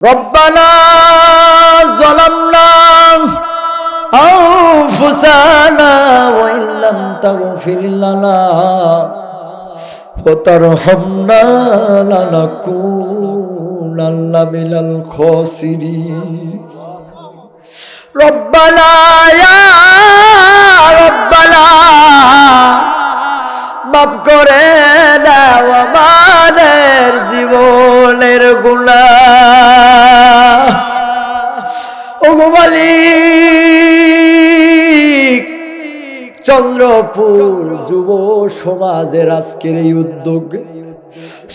রব্বানা যালামনা আনফুসানা ওয়া ইল্লাম তাগফির লানা ওয়া তারহামনা লানাকুনান্না মিনাল খাসিরিন। রব্বানা ইয়া রব্বানা মাফ করে দাও আমাদের জীবনের গুনাহ। ওগো মালিক, চন্দ্রপুর যুব সমাজের আজকের এই উদ্যোগ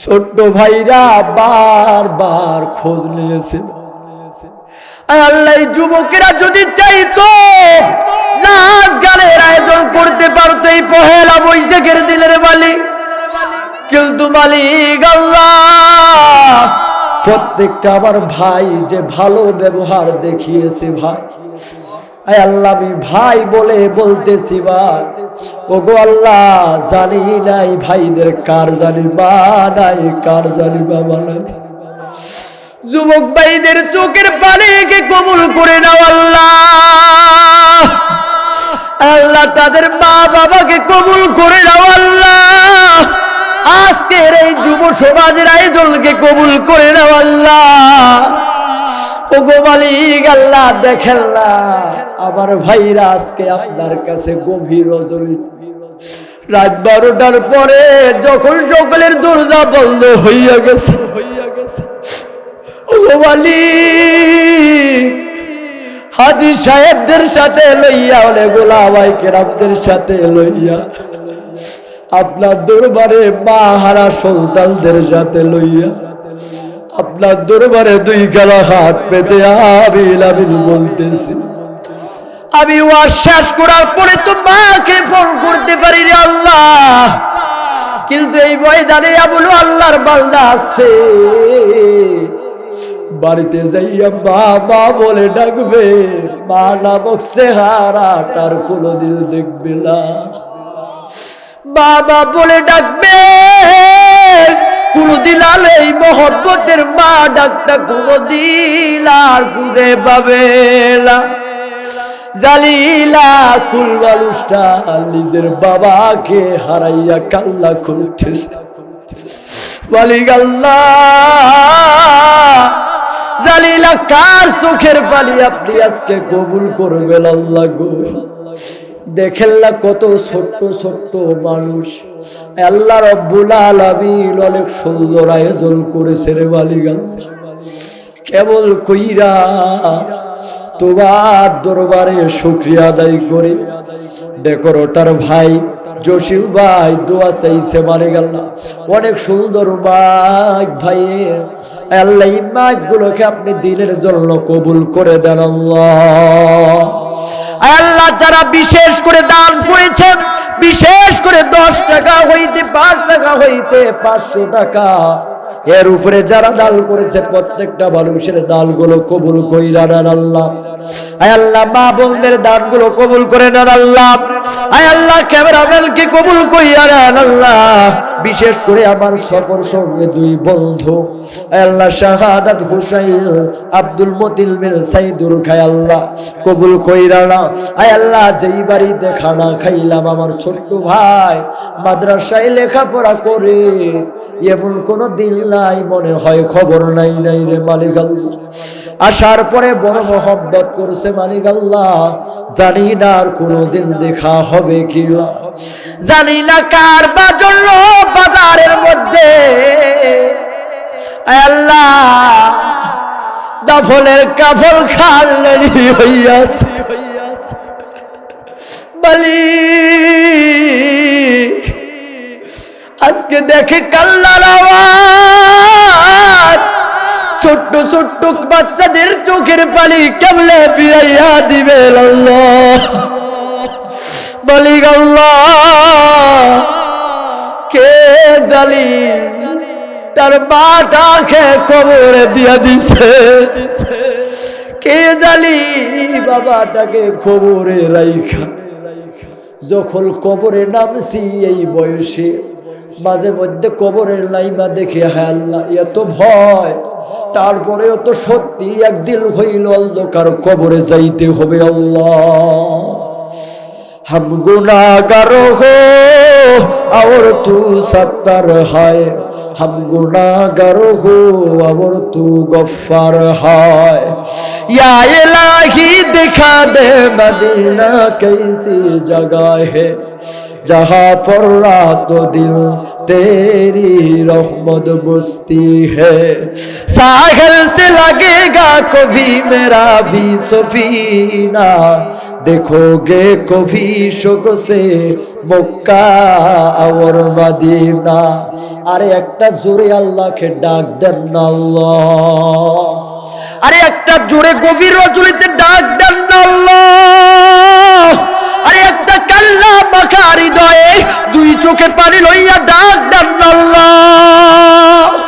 ছোট্ট ভাইরা বারবার খোঁজ নিয়েছে। আল্লাহ, যুবকেরা যদি চাইতো নাচ গানের আয়োজন করতে পারতো এই পহেলা বৈশাখের দিনের মালিক, কিন্তু মালিক আল্লাহ প্রত্যেকটা আমার ভাই যে ভালো ব্যবহার দেখিয়েছে ভাই, আয় আল্লাহ আমি ভাই বলে বলতেছি ভাই, ওগো আল্লাহ জানি নাই ভাইদের কার জানি মা নাই, কার জানি বাবা নাই। যুবক ভাইদের চোখের পানিকে কবুল করে নাও আল্লাহ। আল্লাহ তাদের মা বাবাকে কবুল করে নাও আল্লাহ। আজকের এই যুব সমাজের আয়োজনকে কবুল করে নাও আল্লাহ। ওগো মালিক আল্লাহ, দেখেন না আমার ভাইরা আজকে আপনার কাছে গভীর রজনী রাত 12টার পরে যখন সকলের দরজা বন্ধ হইয়া গেছে, হাজী সাহেবদের সাথে লইয়া অনেক ওলামায়ে কেরামদের সাথে লইয়া আপনার দরবারে মা হারা সন্তানদের সাথে লইয়া আপনার দরবারে দুই গালা হাত পেতে আমিন আমিন বলতেছি। আমি ওয়াজ শেষ করার পরে তো মাকে ফোন করতে পারি রে আল্লাহ, কিন্তু এই ময়দানে বলো আল্লাহর বান্দা আছে, বাড়িতে যাইয়া মা মা বলে ডাকবে, মা নামক চেহারাটার কোনদিন দেখবে না। বাবা বলে ডাকবে, কোনদিন আর এই মহব্বতের মা ডাকটা কোনদিন আর খুঁজে পাবে না। জালিলা কুল মানুষটা নিজের বাবাকে হারাইয়া কান্না করতেছে। মালিক আল্লাহ, জালিলা কার চোখের পানি আপনি আজকে কবুল করবেন আল্লাহ গো। দেখেন না কত ছোট্ট ছোট্ট মানুষ আল্লাহ রব্বুল আলামিন অনেক সুন্দর আয়োজন করেছে রে মালিক। কেবল কইরা তোমার দরবারে শুকরিয়া আদায় করে ডেকোরেটর ভাই জসিম ভাই দোয়া চাইছে মালিক আল্লাহ, অনেক সুন্দর মাইক ভাইয়ের আল্লাহ এই মাইক গুলোকে আপনি দিনের জন্য কবুল করে দেন আল্লাহ। আল্লাহ যারা বিশেষ করে দান করেছেন, বিশেষ করে 10 টাকা হইতে 5 টাকা হইতে 500 টাকা এর উপরে যারা দান করেছে প্রত্যেকটা মানুষের দানগুলো কবুল কইরা নেন আল্লাহ। আয় আল্লাহ মা বোনদের দানগুলো কবুল করে নেন আল্লাহ। আয় আল্লাহ ক্যামেরাম্যানকে কবুল কইরা নেন আল্লাহ। বিশেষ করে আমার সফর সঙ্গে 2 বন্ধু আয় আল্লাহ শাহাদাত হুসাইন আব্দুল মতিন বিন সাইদুর খায় আল্লাহ কবুল কইরা না। আয় আল্লাহ যেই বাড়িতে খানা খাইলাম আমার ছোট্ট ভাই মাদ্রাসায় লেখাপড়া করে এমন কোন দিন নাই মনে হয় খবর নাই নাই রে মালিক আল্লাহ। আসার পরে বড় মহব্বত করছে মালিক আল্লাহ, জানি না আর কোনদিন দেখা হবে কি জানি না কার বাজল বাজারের মধ্যে আল্লাহ দাফলের কাফল খালি হইয়াছে মালিক। আজকে দেখে কান্নার আওয়াজ, ছোট্ট ছোট্ট বাচ্চাদের চোখের পানি কেমনে ফিরাইয়া দিবে আল্লাহ। মালিক আল্লাহ, কে জানি তার মাটাকে কবরে দিয়া দিছে, কে জানি বাবাটাকে কবরে রাইখা যখন কবরে নামছি এই বয়সে মাঝে মধ্যে কবরের লাইমা দেখে হায় আল্লাহ এত ভয়, তারপরেও তো সত্যি একদিন হইল অন্ধকার কবরে যাইতে হবে। আল্লাহ हम गुनाहगार हो और तू सत्तर है, हम गुनाहगार हो और तू गफ्फार है। या इलाही दिखा दे मदीना कैसी जगह है जहाँ पर रातों दिन तेरी रहमत बसती है। साहिल से लगेगा कभी मेरा भी सफीना, देखोगे कभी शौक से मक्का और मदीना। अरे একটা জোরে আল্লাহকে ডাক দেন না আল্লাহ, আরে একটা জোরে গভীর রজনীতে ডাক দেন না আল্লাহ, আরে একটা কাল্লা মাখা হৃদয়ে দুই চোখে পানি লইয়া ডাক দেন না আল্লাহ।